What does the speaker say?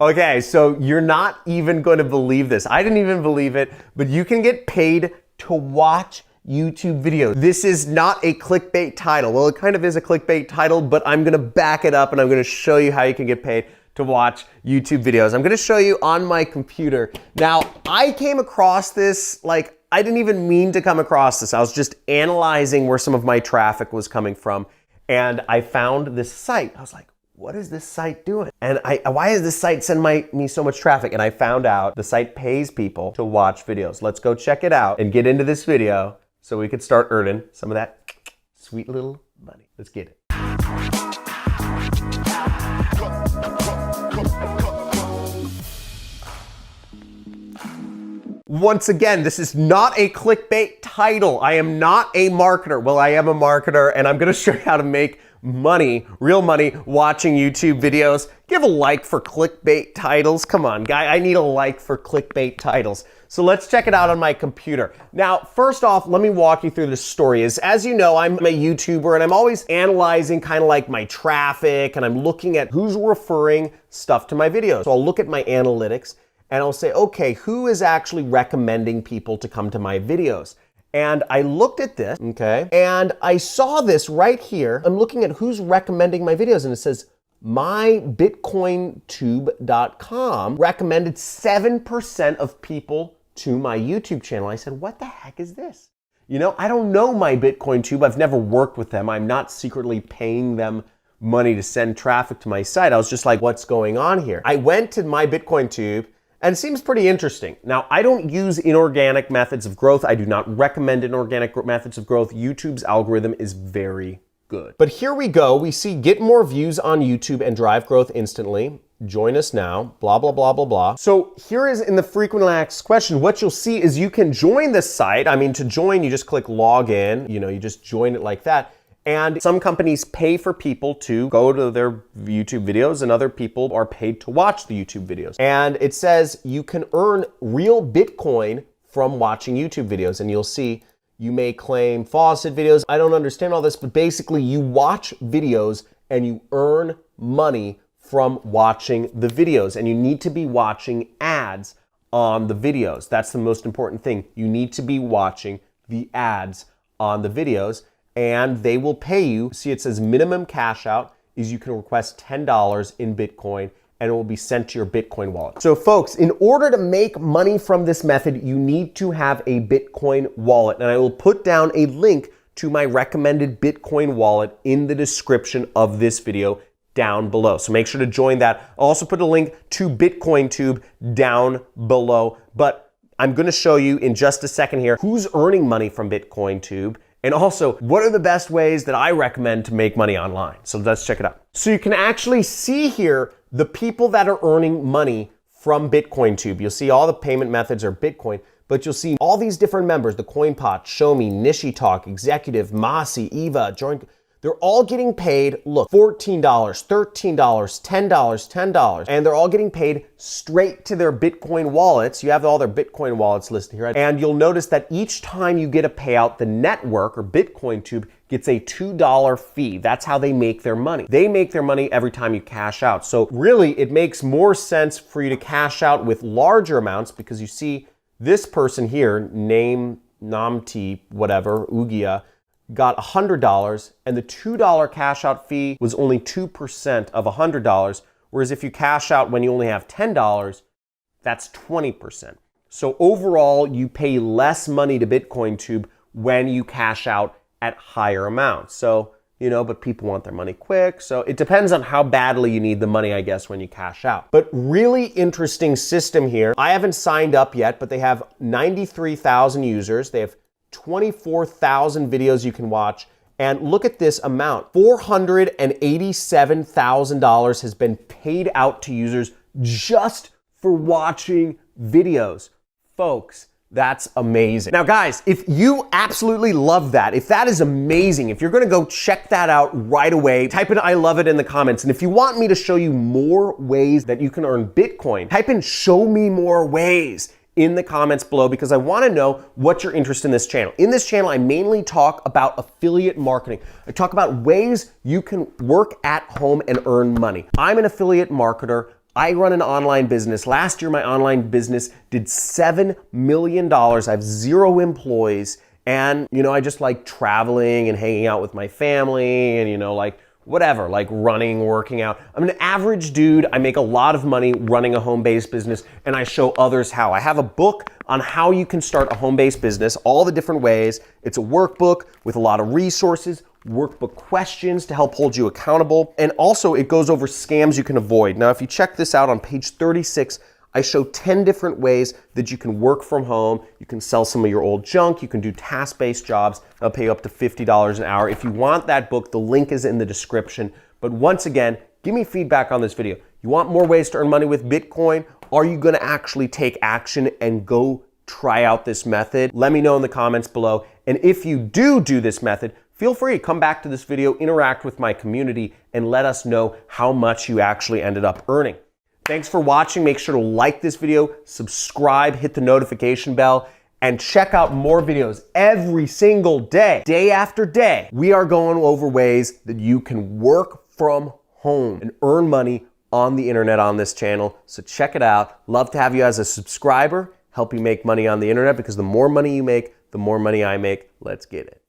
Okay, so you're not even going to believe this. I didn't even believe it, but you can get paid to watch YouTube videos. This is not a clickbait title. Well, it kind of is a clickbait title, but I'm gonna back it up and I'm gonna show you how you can get paid to watch YouTube videos. I'm gonna show you on my computer. Now, I came across this, I didn't even mean to come across this. I was just analyzing where some of my traffic was coming from, and I found this site. I was like, what is this site doing? And why is this site sending me so much traffic? And I found out the site pays people to watch videos. Let's go check it out and get into this video so we could start earning some of that sweet little money. Let's get it. Once again, this is not a clickbait title. I am not a marketer. Well, I am a marketer, and I'm gonna show you how to make money, real money, watching YouTube videos. Give a like for clickbait titles. Come on, guy, I need a like for clickbait titles. So let's check it out on my computer. Now, first off, let me walk you through the story. As you know, I'm a YouTuber and I'm always analyzing kind of like my traffic, and I'm looking at who's referring stuff to my videos. So I'll look at my analytics and I'll say, okay, who is actually recommending people to come to my videos? And I looked at this, okay, and I saw this right here. I'm looking at who's recommending my videos, and it says mybitcointube.com recommended 7% of people to my YouTube channel. I said, what the heck is this? You know, I don't know MyBitcoinTube. I've never worked with them. I'm not secretly paying them money to send traffic to my site. I was just like, what's going on here? I went to MyBitcoinTube, and it seems pretty interesting. Now, I don't use inorganic methods of growth. I do not recommend inorganic methods of growth. YouTube's algorithm is very good. But here we go. We see get more views on YouTube and drive growth instantly. Join us now, blah, blah, blah, blah, blah. So here is in the frequently asked question, what you'll see is you can join this site. I mean, to join, you just click log in, you just join it like that. And some companies pay for people to go to their YouTube videos, and other people are paid to watch the YouTube videos. And it says you can earn real Bitcoin from watching YouTube videos. And you'll see you may claim faucet videos. I don't understand all this, but basically you watch videos and you earn money from watching the videos. And you need to be watching ads on the videos. That's the most important thing. You need to be watching the ads on the videos, and they will pay you. See, it says minimum cash out is you can request $10 in Bitcoin, and it will be sent to your Bitcoin wallet. So folks, in order to make money from this method, you need to have a Bitcoin wallet. And I will put down a link to my recommended Bitcoin wallet in the description of this video down below. So make sure to join that. I'll also put a link to BitcoinTube down below. But I'm gonna show you in just a second here who's earning money from BitcoinTube, and also, what are the best ways that I recommend to make money online? So let's check it out. So you can actually see here the people that are earning money from BitcoinTube. You'll see all the payment methods are Bitcoin, but you'll see all these different members, the CoinPot, Shomi, NishiTalk, Executive, Masi, Eva, Join. They're all getting paid, look, $14, $13, $10, $10, and they're all getting paid straight to their Bitcoin wallets. You have all their Bitcoin wallets listed here. And you'll notice that each time you get a payout, the network or BitcoinTube gets a $2 fee. That's how they make their money. They make their money every time you cash out. So really, it makes more sense for you to cash out with larger amounts, because you see this person here, name Namti, whatever, Ugia, got $100, and the $2 cash out fee was only 2% of $100, whereas if you cash out when you only have $10, that's 20%. So overall, you pay less money to BitcoinTube when you cash out at higher amounts. So, but people want their money quick, so it depends on how badly you need the money, I guess, when you cash out. But really interesting system here. I haven't signed up yet, but they have 93,000 users. They have 24,000 videos you can watch. And look at this amount. $487,000 has been paid out to users just for watching videos. Folks, that's amazing. Now guys, if you absolutely love that, if that is amazing, if you're gonna go check that out right away, type in I love it in the comments. And if you want me to show you more ways that you can earn Bitcoin, type in show me more ways in the comments below, because I want to know what you're interested in this channel. In this channel, I mainly talk about affiliate marketing. I talk about ways you can work at home and earn money. I'm an affiliate marketer. I run an online business. Last year, my online business did $7 million. I have 0 employees. And, I just like traveling and hanging out with my family and, like whatever, like running, working out. I'm an average dude. I make a lot of money running a home-based business, and I show others how. I have a book on how you can start a home-based business, all the different ways. It's a workbook with a lot of resources, workbook questions to help hold you accountable. And also it goes over scams you can avoid. Now, if you check this out on page 36, I show 10 different ways that you can work from home. You can sell some of your old junk. You can do task-based jobs. They'll pay you up to $50 an hour. If you want that book, the link is in the description. But once again, give me feedback on this video. You want more ways to earn money with Bitcoin? Are you gonna actually take action and go try out this method? Let me know in the comments below. And if you do this method, feel free to come back to this video, interact with my community, and let us know how much you actually ended up earning. Thanks for watching. Make sure to like this video, subscribe, hit the notification bell, and check out more videos every single day, day after day. We are going over ways that you can work from home and earn money on the internet on this channel. So check it out. Love to have you as a subscriber, help you make money on the internet, because the more money you make, the more money I make. Let's get it.